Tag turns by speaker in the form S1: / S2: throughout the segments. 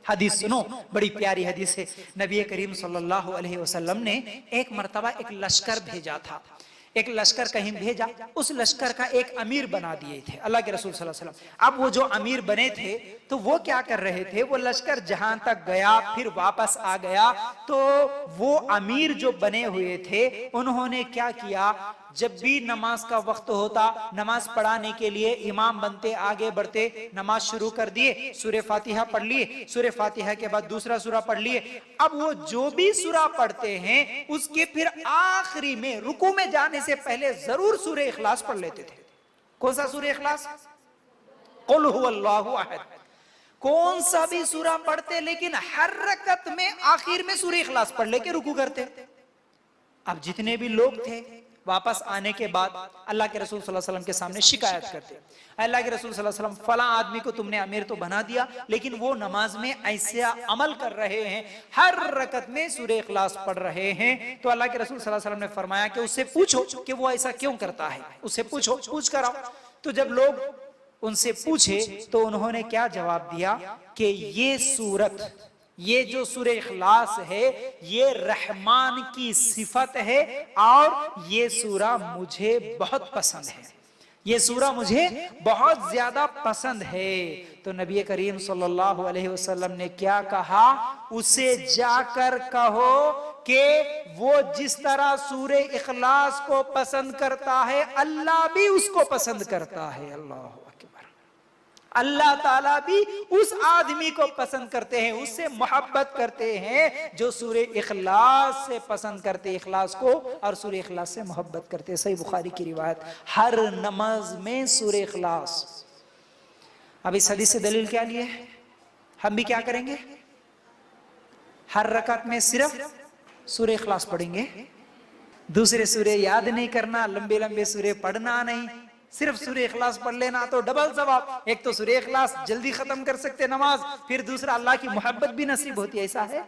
S1: حدیث سنو، بڑی پیاری حدیث ہے۔ نبی کریم صلی اللہ علیہ وسلم نے ایک مرتبہ ایک لشکر بھیجا تھا، ایک لشکر کہیں بھیجا، اس لشکر کا ایک امیر بنا دیے تھے اللہ کے رسول صلی اللہ علیہ وسلم۔ اب وہ جو امیر بنے تھے تو وہ کیا کر رہے تھے، وہ لشکر جہاں تک گیا پھر واپس آ گیا، تو وہ امیر جو بنے ہوئے تھے انہوں نے کیا کیا، جب بھی نماز کا وقت ہوتا نماز پڑھانے کے لیے امام بنتے، آگے بڑھتے، نماز شروع کر دیے، سورہ فاتحہ پڑھ لیے، سورہ فاتحہ کے بعد دوسرا سورہ پڑھ لیے۔ اب وہ جو بھی سورہ پڑھتے ہیں اس کے پھر آخری میں رکوع میں جانے سے پہلے ضرور سورہ اخلاص پڑھ لیتے تھے۔ کون سا سورہ اخلاص؟ قل هو اللہ احد۔ کون سا بھی سورہ پڑھتے لیکن ہر رکعت میں آخر میں سورہ اخلاص پڑھ لے کے رکوع کرتے۔ اب جتنے بھی لوگ تھے واپس آنے کے بعد اللہ کے رسول صلی اللہ علیہ وسلم کے سامنے شکایت کرتے، اللہ کے رسول صلی اللہ علیہ وسلم فلاں آدمی کو تم نے امیر تو بنا دیا لیکن وہ نماز میں ایسا عمل کر رہے ہیں، ہر رکعت میں سورہ اخلاص پڑھ رہے ہیں۔ تو اللہ کے رسول صلی اللہ علیہ وسلم نے فرمایا کہ اس سے پوچھو کہ وہ ایسا کیوں کرتا ہے، اس سے پوچھو، پوچھ کر آؤ۔ تو جب لوگ ان سے پوچھے تو انہوں نے کیا جواب دیا کہ یہ سورت، یہ جو سورہ اخلاص ہے یہ رحمان کی صفت ہے اور یہ سورہ مجھے بہت پسند ہے، یہ سورہ مجھے بہت زیادہ پسند ہے۔ تو نبی کریم صلی اللہ علیہ وسلم نے کیا کہا، اسے جا کر کہو کہ وہ جس طرح سورہ اخلاص کو پسند کرتا ہے اللہ بھی اس کو پسند کرتا ہے۔ اللہ اکبر، اللہ تعالیٰ بھی اس آدمی کو پسند کرتے ہیں، اس سے محبت کرتے ہیں جو سورہ اخلاص سے پسند کرتے، اخلاص کو اور سورہ اخلاص سے محبت کرتے۔ صحیح بخاری کی روایت، ہر نماز میں سورہ اخلاص۔ اب اس حدیث سے دلیل کیا لیے، ہم بھی کیا کریں گے، ہر رکعت میں صرف سورہ اخلاص پڑھیں گے، دوسرے سورے یاد نہیں کرنا، لمبے لمبے سورے پڑھنا نہیں، صرف سورہ اخلاص پڑھ لینا تو ڈبل ثواب۔ ایک تو سورہ اخلاص جلدی ختم کر سکتے نماز، پھر دوسرا اللہ کی محبت بھی نصیب ہوتی ہے، ایسا ہے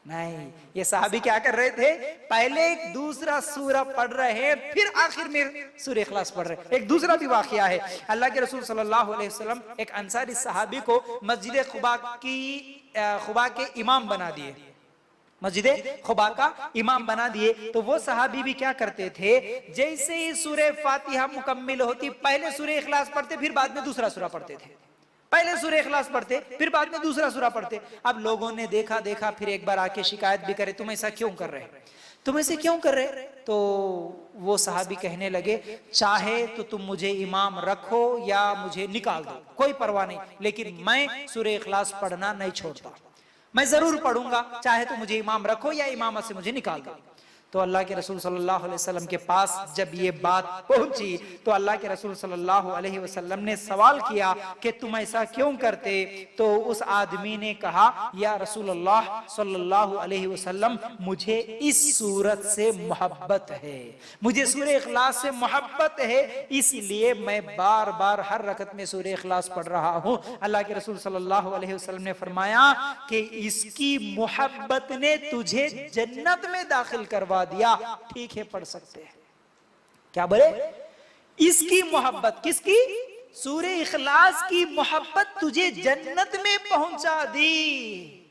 S1: نہیں۔ یہ صحابی کیا کر رہے تھے، پہلے ایک دوسرا سورہ پڑھ رہے پھر آخر میں سورہ اخلاص پڑھ رہے۔ ایک دوسرا بھی واقعہ ہے، اللہ کے رسول صلی اللہ علیہ وسلم ایک انصاری صحابی کو مسجد قباء کے امام بنا دیے، مسجد قباء کا امام بنا دیے۔ تو وہ صحابی بھی کیا کرتے تھے، جیسے ہی سورہ فاتحہ مکمل ہوتی پہلے سورہ اخلاص پڑھتے پھر بعد میں دوسرا سورہ پڑھتے تھے، پہلے سورہ اخلاص پڑھتے پھر بعد میں دوسرا سورہ پڑھتے۔ اب لوگوں نے دیکھا پھر ایک بار آ کے شکایت بھی کرے، تم ایسا کیوں کر رہے، تم ایسے کیوں کر رہے؟ تو وہ صحابی کہنے لگے، چاہے تو تم مجھے امام رکھو یا مجھے نکال دو، کوئی پرواہ نہیں، لیکن میں سورہ اخلاص پڑھنا نہیں چھوڑتا، میں ضرور پڑھوں گا، چاہے تو مجھے امام رکھو یا امامت سے مجھے نکال دو۔ تو اللہ کے رسول صلی اللہ علیہ وسلم کے پاس جب یہ بات پہنچی تو اللہ کے رسول صلی اللہ علیہ وسلم نے سوال کیا کہ تم ایسا کیوں کرتے؟ تو اس آدمی نے کہا، یا رسول اللہ صلی اللہ علیہ وسلم مجھے اس سورت سے محبت ہے، مجھے سورہ اخلاص سے محبت ہے، اس لیے میں بار بار ہر رکعت میں سورہ اخلاص پڑھ رہا ہوں۔ اللہ کے رسول صلی اللہ علیہ وسلم نے فرمایا کہ اس کی محبت نے تجھے جنت میں داخل کروا دیا، ٹھیک ہے پڑھ سکتے ہیں۔ کیا بولے؟ اس کی محبت، کس کی؟ سورہ اخلاص کی محبت تجھے جنت میں پہنچا دی۔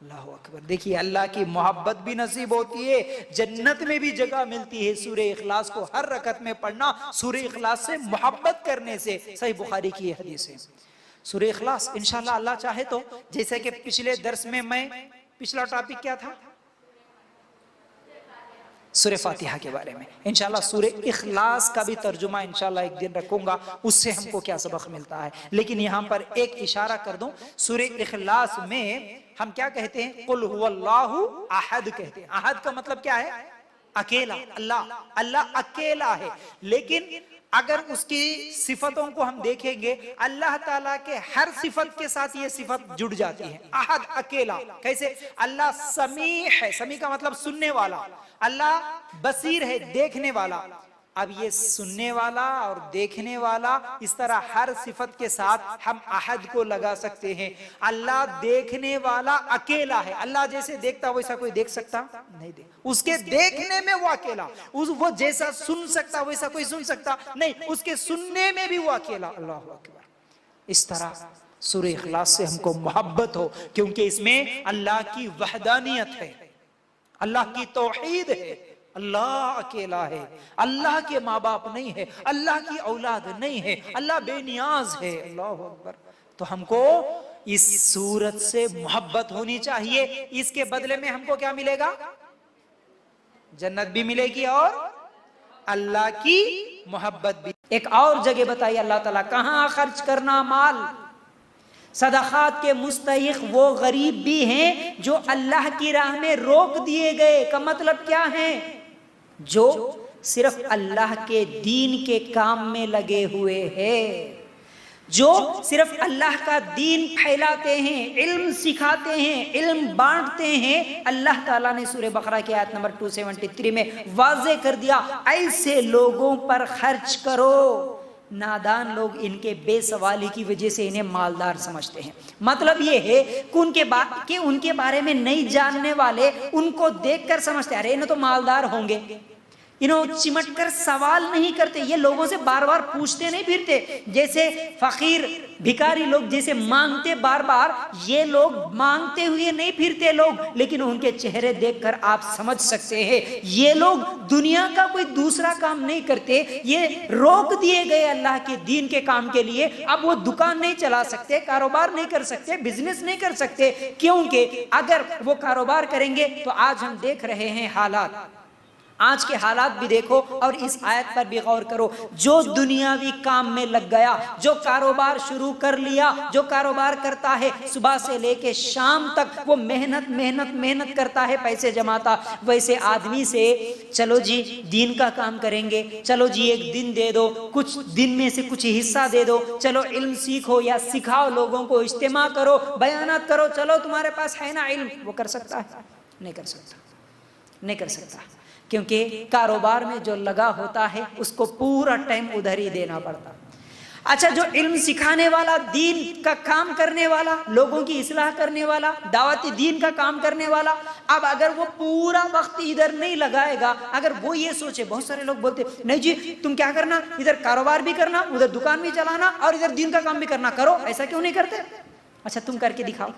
S1: اللہ اکبر، دیکھیے اللہ کی محبت بھی نصیب ہوتی ہے، جنت میں بھی جگہ ملتی ہے سورہ اخلاص کو ہر رکعت میں پڑھنا، سورہ اخلاص سے محبت کرنے سے۔ صحیح بخاری کی یہ حدیث ہے۔ سورہ اخلاص انشاءاللہ اللہ چاہے تو، جیسے کہ پچھلے درس میں پچھلا ٹاپک کیا تھا، سورہ فاتحہ کے بارے میں، انشاءاللہ سورہ اخلاص کا بھی ترجمہ انشاءاللہ ایک دن رکھوں گا، اس سے ہم کو کیا سبق ملتا ہے۔ لیکن یہاں پر ایک اشارہ کر دوں، سورہ اخلاص میں ہم کیا کہتے ہیں، قل هو اللہ احد کہتے ہیں۔ احد کا مطلب کیا ہے، اکیلا، اللہ اکیلا ہے۔ لیکن اگر اس کی صفتوں کو ہم دیکھیں گے، اللہ تعالیٰ کے ہر صفت کے ساتھ یہ صفت جڑ جاتی ہے۔ احد، اکیلا، کیسے؟ اللہ سمیع ہے، سمیع کا مطلب سننے والا، اللہ بصیر ہے، دیکھنے والا۔ اب یہ سننے والا اور دیکھنے والا، اس طرح ہر صفت کے ساتھ ہم احد کو لگا سکتے ہیں۔ اللہ دیکھنے والا اکیلا ہے، اللہ جیسے دیکھتا ویسا کوئی دیکھ سکتا نہیں، اس کے دیکھنے میں وہ اکیلا، وہ جیسا سن سکتا ویسا کوئی سن سکتا نہیں، اس کے سننے میں بھی وہ اکیلا۔ اللہ اکبر۔ اس طرح سورہ اخلاص سے ہم کو محبت ہو، کیونکہ اس میں اللہ کی وحدانیت ہے، اللہ کی توحید ہے، اللہ اکیلا ہے، اللہ کے ماں باپ نہیں ہے، اللہ کی اولاد نہیں ہے، اللہ بے نیاز ہے، اللہ اکبر۔ تو ہم کو اس صورت سے محبت ہونی چاہیے، اس کے بدلے میں ہم کو کیا ملے گا؟ جنت بھی ملے گی اور اللہ کی محبت بھی۔ ایک اور جگہ بتائیے اللہ تعالیٰ کہاں خرچ کرنا مال؟ صدقات کے مستحق وہ غریب بھی ہیں جو اللہ کی راہ میں روک دیے گئے، کا مطلب کیا ہے؟ جو صرف اللہ کے دین کے کام میں لگے ہوئے ہیں، جو صرف اللہ کا دین پھیلاتے ہیں، علم سکھاتے ہیں، علم بانٹتے ہیں۔ اللہ تعالیٰ نے سورہ بقرہ کی آیت نمبر 273 میں واضح کر دیا، ایسے لوگوں پر خرچ کرو۔ نادان لوگ ان کے بے سوالی کی وجہ سے انہیں مالدار سمجھتے ہیں۔ مطلب یہ ہے کہ ان کے بارے میں نہیں جاننے والے ان کو دیکھ کر سمجھتے ہیں ارے انہیں تو مالدار ہوں گے، انہوں چمٹ کر سوال نہیں کرتے، یہ لوگوں سے بار بار پوچھتے نہیں پھرتے، جیسے فقیر بھکاری لوگ جیسے مانگتے بار بار، یہ لوگ مانگتے ہوئے نہیں پھرتے لوگ، لیکن ان کے چہرے دیکھ کر آپ سمجھ سکتے ہیں یہ لوگ دنیا کا کوئی دوسرا کام نہیں کرتے، یہ روک دیے گئے اللہ کے دین کے کام کے لیے۔ اب وہ دکان نہیں چلا سکتے، کاروبار نہیں کر سکتے، بزنس نہیں کر سکتے، کیونکہ اگر وہ کاروبار کریں گے تو آج ہم دیکھ رہے ہیں حالات، آج کے حالات بھی دیکھو اور اس آیت پر بھی غور کرو۔ جو دنیاوی کام میں لگ گیا، جو کاروبار شروع کر لیا، جو کاروبار کرتا ہے صبح سے لے کے شام تک وہ محنت کرتا ہے، پیسے جماتا، ویسے آدمی سے چلو جی دین کا کام کریں گے، چلو جی ایک دن دے دو، کچھ دن میں سے کچھ حصہ دے دو، چلو علم سیکھو یا سکھاؤ، لوگوں کو اجتماع کرو، بیانات کرو، چلو تمہارے پاس ہے نا علم، وہ کر سکتا ہے؟ نہیں کر سکتا، نہیں کر سکتا، کیونکہ کاروبار میں جو لگا ہوتا ہے اس کو پورا ٹائم ادھر ہی دینا پڑتا۔ اچھا، جو علم سکھانے والا، دین کا کام کرنے والا، لوگوں کی اصلاح کرنے والا، دعوتی دین کا کام کرنے والا، اب اگر وہ پورا وقت ادھر نہیں لگائے گا، اگر وہ یہ سوچے، بہت سارے لوگ بولتے نہیں جی تم کیا کرنا، ادھر کاروبار بھی کرنا، ادھر دکان بھی چلانا اور ادھر دین کا کام بھی کرنا، کرو، ایسا کیوں نہیں کرتے؟ اچھا تم کر کے دکھاؤ،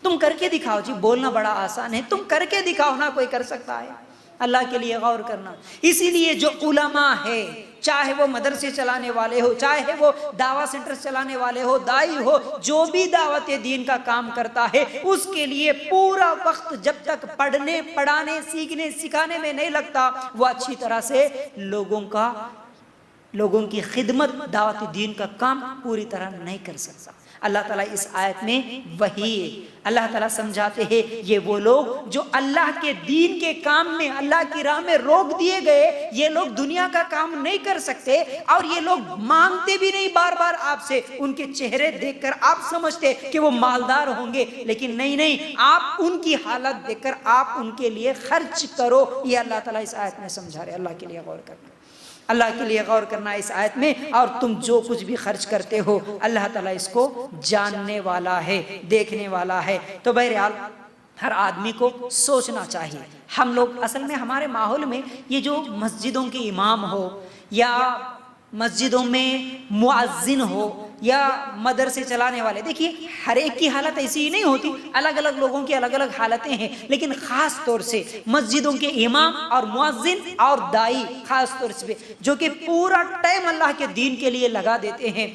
S1: تم کر کے دکھاؤ جی، بولنا بڑا آسان ہے، تم کر کے دکھاؤ نا، کوئی کر سکتا ہے؟ اللہ کے لیے غور کرنا۔ اسی لیے جو علماء ہے، چاہے وہ مدرسے چلانے والے ہو، چاہے وہ دعویٰ سینٹر چلانے والے ہو، دائی ہو، جو بھی دعوت دین کا کام کرتا ہے، اس کے لیے پورا وقت جب تک پڑھنے، پڑھانے، سیکھنے، سکھانے میں نہیں لگتا، وہ اچھی طرح سے لوگوں کی خدمت، دعوت دین کا کام پوری طرح نہیں کر سکتا۔ اللہ تعالیٰ اس آیت میں وہی اللہ تعالیٰ سمجھاتے ہیں، یہ وہ لوگ جو اللہ کے دین کے کام میں، اللہ کی راہ میں روک دیے گئے، یہ لوگ دنیا کا کام نہیں کر سکتے، اور یہ لوگ مانگتے بھی نہیں بار بار آپ سے، ان کے چہرے دیکھ کر آپ سمجھتے کہ وہ مالدار ہوں گے، لیکن نہیں، آپ ان کی حالت دیکھ کر آپ ان کے لیے خرچ کرو۔ یہ اللہ تعالیٰ اس آیت میں سمجھا رہے۔ اللہ کے لیے غور کرنا، اللہ کے لیے غور کرنا اس آیت میں، اور تم جو کچھ بھی خرچ کرتے ہو اللہ تعالیٰ اس کو جاننے والا ہے، دیکھنے والا ہے۔ تو بہرحال ہر آدمی کو سوچنا چاہیے۔ ہم لوگ اصل میں ہمارے ماحول میں یہ جو مسجدوں کے امام ہو یا مسجدوں میں مؤذن ہو یا مدرسے چلانے والے، دیکھیے ہر ایک کی حالت ایسی ہی نہیں ہوتی، الگ الگ لوگوں کی الگ الگ حالتیں ہیں، لیکن خاص طور سے مسجدوں کے امام اور مؤذن اور دائی خاص طور سے جو کہ پورا ٹائم اللہ کے دین کے لیے لگا دیتے ہیں،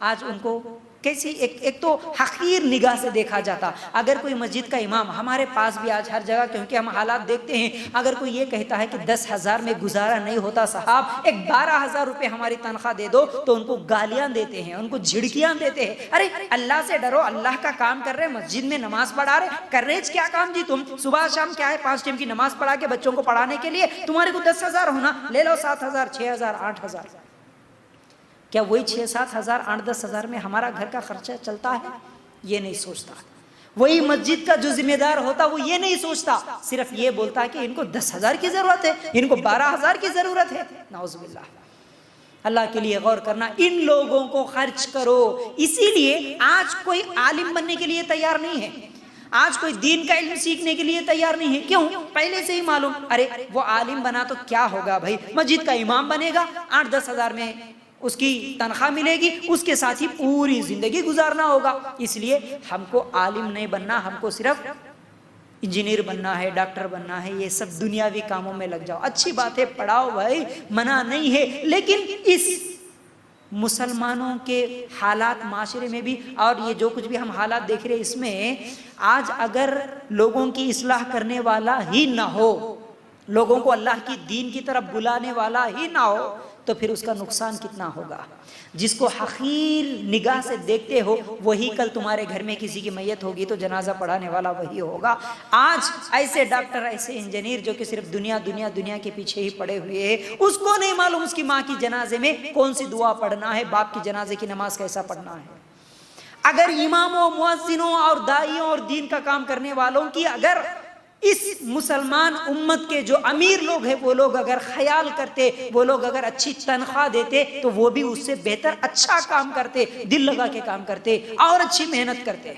S1: آج ان کو کیسی ایک تو حقیر نگاہ سے دیکھا جاتا۔ اگر کوئی مسجد کا امام، ہمارے پاس بھی آج ہر جگہ، کیونکہ ہم حالات دیکھتے ہیں، اگر کوئی یہ کہتا ہے کہ 10,000 میں گزارا نہیں ہوتا صاحب، ایک 12,000 روپے ہماری تنخواہ دے دو، تو ان کو گالیاں دیتے ہیں، ان کو جھڑکیاں دیتے ہیں۔ ارے اللہ سے ڈرو، اللہ کا کام کر رہے، مسجد میں نماز پڑھا رہے، کر رہے کیا کام جی تم؟ صبح شام کیا ہے، 5 ٹائم کی نماز پڑھا کے بچوں کو پڑھانے کے لیے تمہارے کو 10,000 ہونا، لے لو 7,000 6,000 8,000۔ کیا وہی 6-7 ہزار 8-10 ہزار میں ہمارا گھر کا خرچہ چلتا ہے؟ یہ نہیں سوچتا۔ وہی مسجد کا جو ذمہ دار ہوتا وہ یہ نہیں سوچتا، صرف یہ بولتا کہ ان کو 10,000 کی ضرورت ہے، ان کو 12,000 کی ضرورت ہے۔ نعوذ باللہ۔ اللہ کے لیے غور کرنا، ان لوگوں کو خرچ کرو۔ اسی لیے آج کوئی عالم بننے کے لیے تیار نہیں ہے، آج کوئی دین کا علم سیکھنے کے لیے تیار نہیں ہے۔ کیوں؟ پہلے سے ہی معلوم، ارے وہ عالم بنا تو کیا ہوگا بھائی، مسجد کا امام بنے گا، 8-10 ہزار میں اس کی تنخواہ ملے گی، اس کے ساتھ ہی پوری زندگی گزارنا ہوگا۔ اس لیے ہم کو عالم نہیں بننا، ہم کو صرف انجینئر بننا ہے، ڈاکٹر بننا ہے، یہ سب دنیاوی کاموں میں لگ جاؤ۔ اچھی بات ہے، پڑھاؤ بھائی، منع نہیں ہے، لیکن اس مسلمانوں کے حالات معاشرے میں بھی، اور یہ جو کچھ بھی ہم حالات دیکھ رہے اس میں آج اگر لوگوں کی اصلاح کرنے والا ہی نہ ہو، لوگوں کو اللہ کی دین کی طرف بلانے والا ہی نہ ہو، تو پھر اس کا نقصان کتنا ہوگا۔ جس کو حقیر نگاہ سے دیکھتے ہو وہی کل تمہارے گھر میں کسی کی میت ہوگی تو جنازہ پڑھانے والا وہی ہوگا۔ آج ایسے ڈاکٹر، ایسے انجینئر جو کہ صرف دنیا دنیا دنیا کے پیچھے ہی پڑے ہوئے ہیں، اس کو نہیں معلوم اس کی ماں کی جنازے میں کون سی دعا پڑھنا ہے، باپ کی جنازے کی نماز کیسا پڑھنا ہے۔ اگر اماموں، مؤذنوں اور داعیوں اور دین کا کام کرنے والوں کی اگر اس مسلمان امت کے جو امیر لوگ ہیں وہ لوگ اگر خیال کرتے، وہ لوگ اگر اچھی تنخواہ دیتے تو وہ بھی اس سے بہتر اچھا کام کرتے، دل لگا کے کام کرتے اور اچھی محنت کرتے۔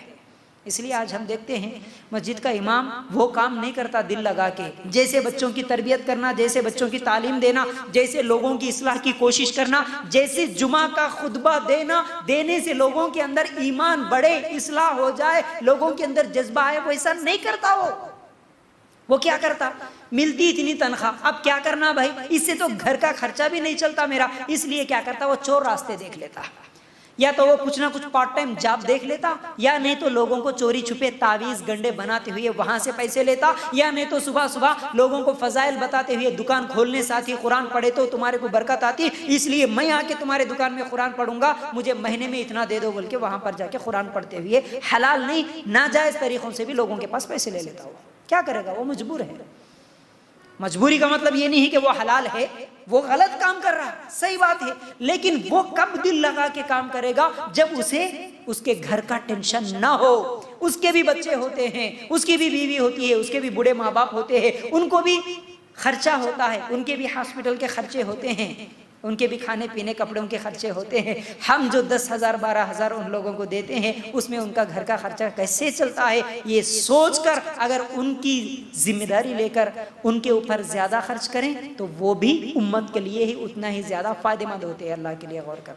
S1: اس لیے آج ہم دیکھتے ہیں مسجد کا امام وہ کام نہیں کرتا دل لگا کے، جیسے بچوں کی تربیت کرنا، جیسے بچوں کی تعلیم دینا، جیسے لوگوں کی اصلاح کی کوشش کرنا، جیسے جمعہ کا خطبہ دینے سے لوگوں کے اندر ایمان بڑھے، اصلاح ہو جائے، لوگوں کے اندر جذبہ آئے، وہ ایسا نہیں کرتا۔ وہ کیا کرتا؟ ملتی اتنی تنخواہ، اب کیا کرنا بھائی، اس سے تو گھر کا خرچہ بھی نہیں چلتا میرا، اس لیے کیا کرتا، وہ چور راستے دیکھ لیتا، یا تو وہ کچھ نہ کچھ پارٹ ٹائم جاب دیکھ لیتا، یا نہیں تو لوگوں کو چوری چھپے تعویذ گنڈے بناتے ہوئے وہاں سے پیسے لیتا، یا نہیں تو صبح صبح لوگوں کو فضائل بتاتے ہوئے دکان کھولنے ساتھ ہی قرآن پڑھے تو تمہارے کو برکت آتی، اس لیے میں آ کے تمہارے دکان میں قرآن پڑھوں گا، مجھے مہینے میں اتنا دے دو بول کے وہاں پر جا کے قرآن پڑھتے ہوئے حلال نہیں ناجائز طریقوں سے بھی لوگوں کے پاس پیسے لے لیتا ہو۔ کیا کرے گا؟ وہ مجبور ہے۔ مجبوری کا مطلب یہ نہیں ہے کہ وہ حلال ہے، وہ غلط کام کر رہا ہے، صحیح بات ہے، لیکن وہ کب دل لگا کے کام کرے گا جب اسے اس کے گھر کا ٹینشن نہ ہو، اس کے بھی بچے ہوتے ہیں، اس کی بھی بیوی ہوتی ہے، اس کے بھی بوڑھے ماں باپ ہوتے ہیں، ان کو بھی خرچہ ہوتا ہے، ان کے بھی ہاسپٹل کے خرچے ہوتے ہیں، ان کے بھی کھانے پینے کپڑوں کے خرچے ہوتے ہیں۔ ہم جو 10,000 12,000 ان لوگوں کو دیتے ہیں اس میں ان کا گھر کا خرچہ کیسے چلتا ہے، یہ سوچ کر اگر ان کی ذمہ داری لے کر ان کے اوپر زیادہ خرچ کریں تو وہ بھی امت کے لیے ہی اتنا ہی زیادہ فائدہ مند ہوتے ہیں۔ اللہ کے لیے غور کر